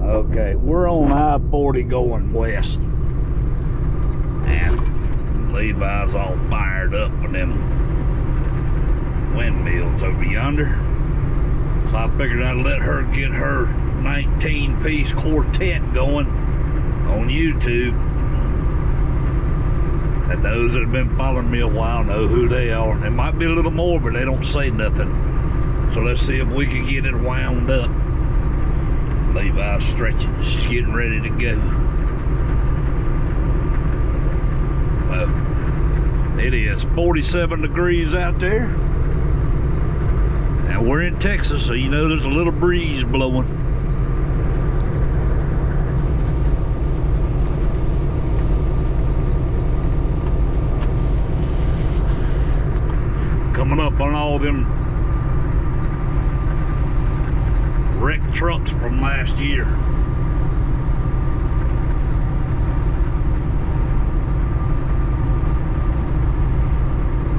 Okay, we're on I-40 going west. And Levi's all fired up with them windmills over yonder. So I figured I'd let her get her 19-piece quartet going on YouTube. And those that have been following me a while know who they are. There might be a little more, but they don't say nothing. So let's see if we can get it wound up. Levi's stretching. She's getting ready to go. It is 47 degrees out there. And we're in Texas, so you know there's a little breeze blowing. Coming up on all them wrecked trucks from last year.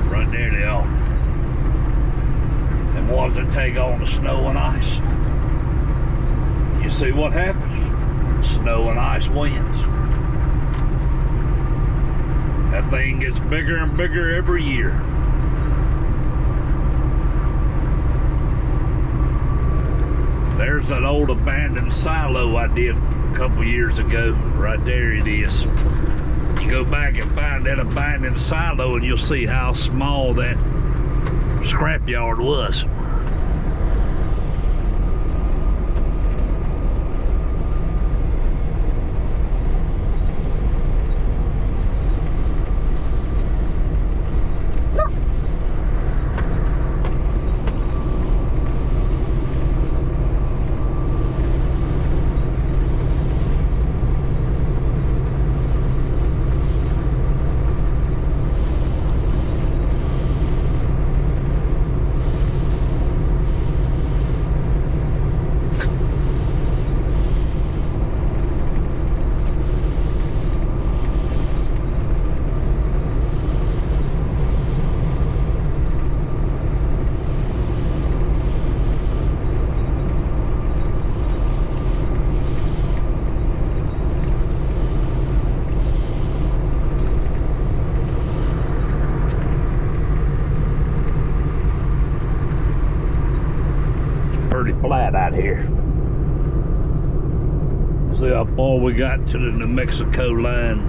Right there they are. Them ones that take on the snow and ice. You see what happens? Snow and ice wins. That thing gets bigger and bigger every year. There's that old abandoned silo I did a couple years ago. Right there it is. You go back and find that abandoned silo and you'll see how small that scrapyard was. Flat out here. See how far we got to the New Mexico line.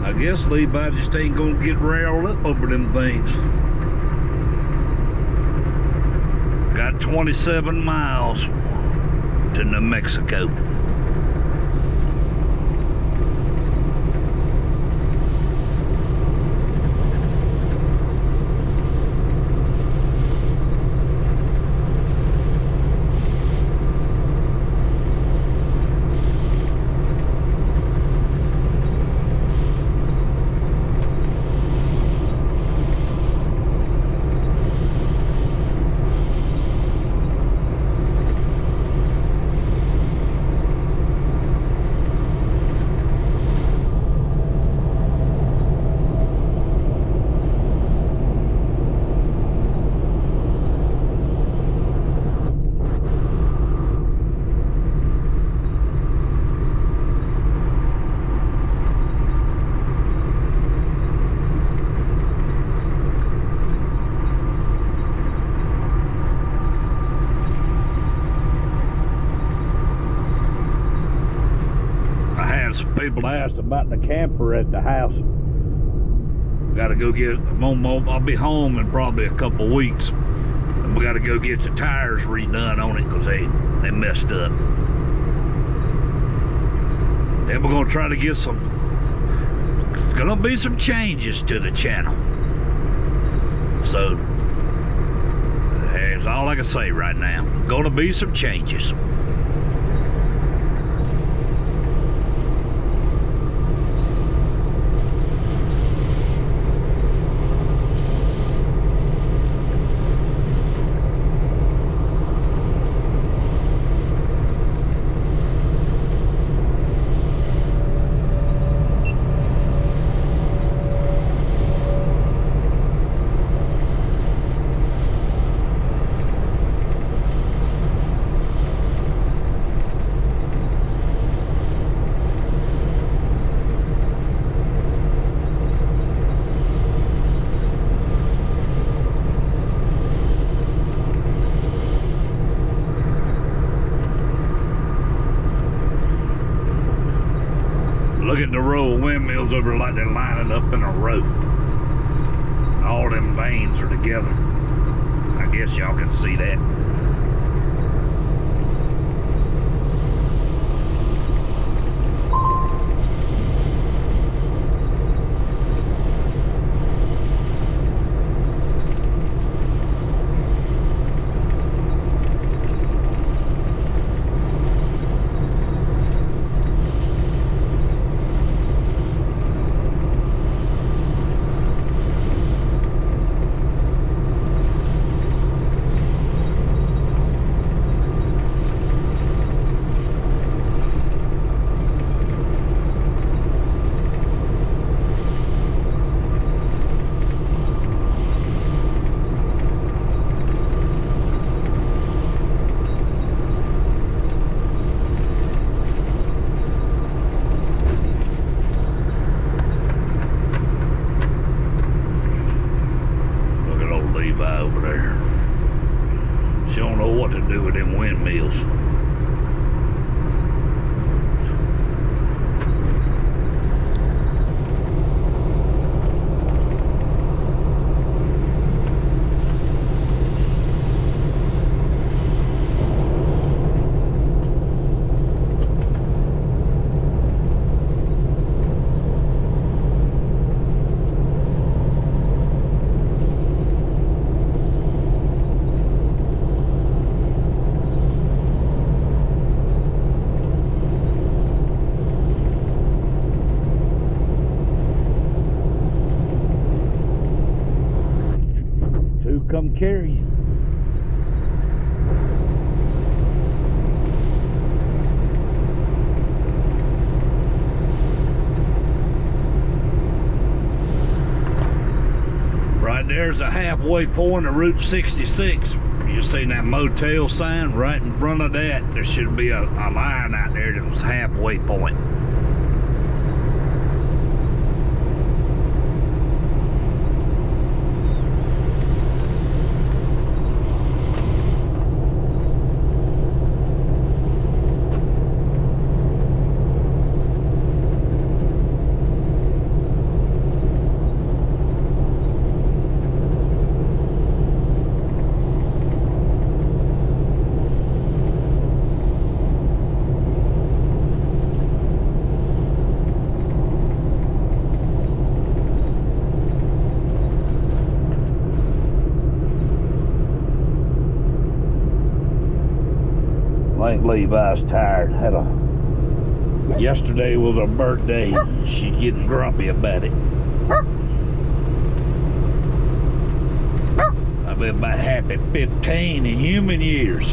I guess Levi just ain't gonna get railed up over them things. Got 27 miles to New Mexico. People asked about the camper at the house. Gotta go get, I'll be home in probably a couple weeks. And we gotta go get the tires redone on it because they messed up. Then we're gonna try to get some, it's gonna be some changes to the channel. So, that's all I can say right now. Gonna be some changes. Look at the row of windmills over like they're lining up in a row. All them vanes are together. I guess y'all can see that. Levi over there. She don't know what to do with them windmills. Come carry you. Right there's a halfway point of Route 66. You see that motel sign right in front of that? There should be a line out there that was halfway point. I think Levi's tired. Yesterday was her birthday. She's getting grumpy about it. I've been about happy 15 human years.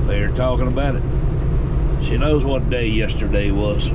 They're talking about it. She knows what day yesterday was.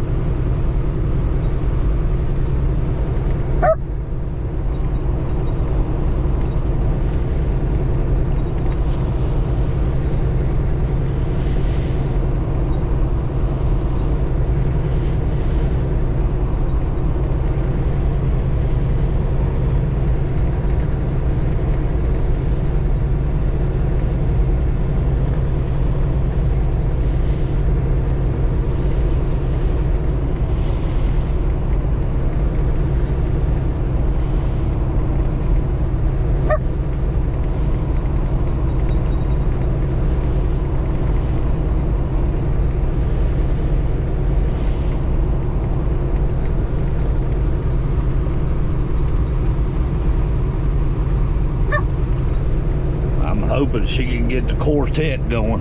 Hoping she can get the quartet going.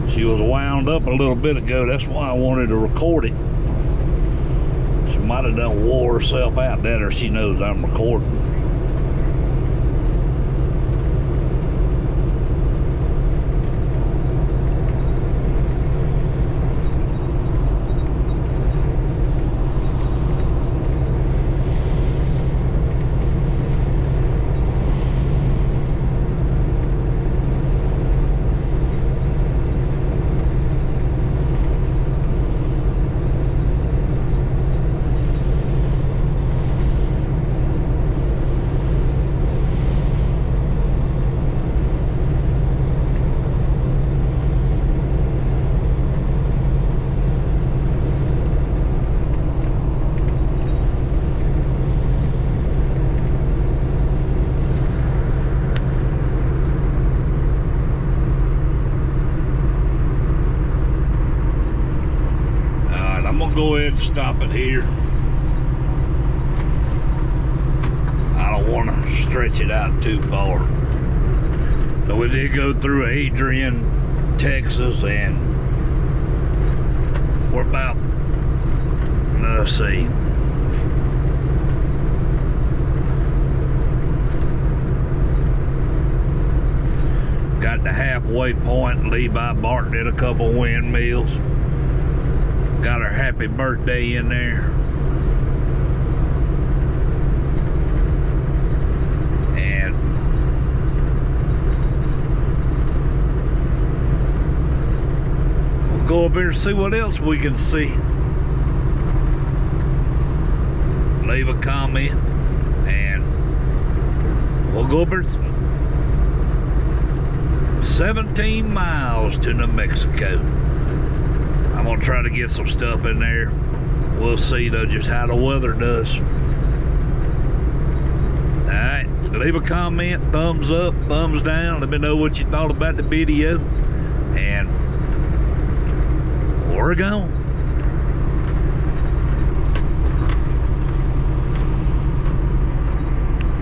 She was wound up a little bit ago. That's why I wanted to record it. Might have done wore herself out that, or she knows I'm recording. stop it here. I don't want to stretch it out too far. So we did go through Adrian, Texas, and we're about, let's see, got the halfway point. Levi barked at a couple windmills. Got our happy birthday in there. And we'll go up here and see what else we can see. Leave a comment and we'll go up here. 17 miles to New Mexico. I'm gonna try to get some stuff in there. We'll see though just how the weather does. Alright, leave a comment, thumbs up, thumbs down. Let me know what you thought about the video. And we're gone.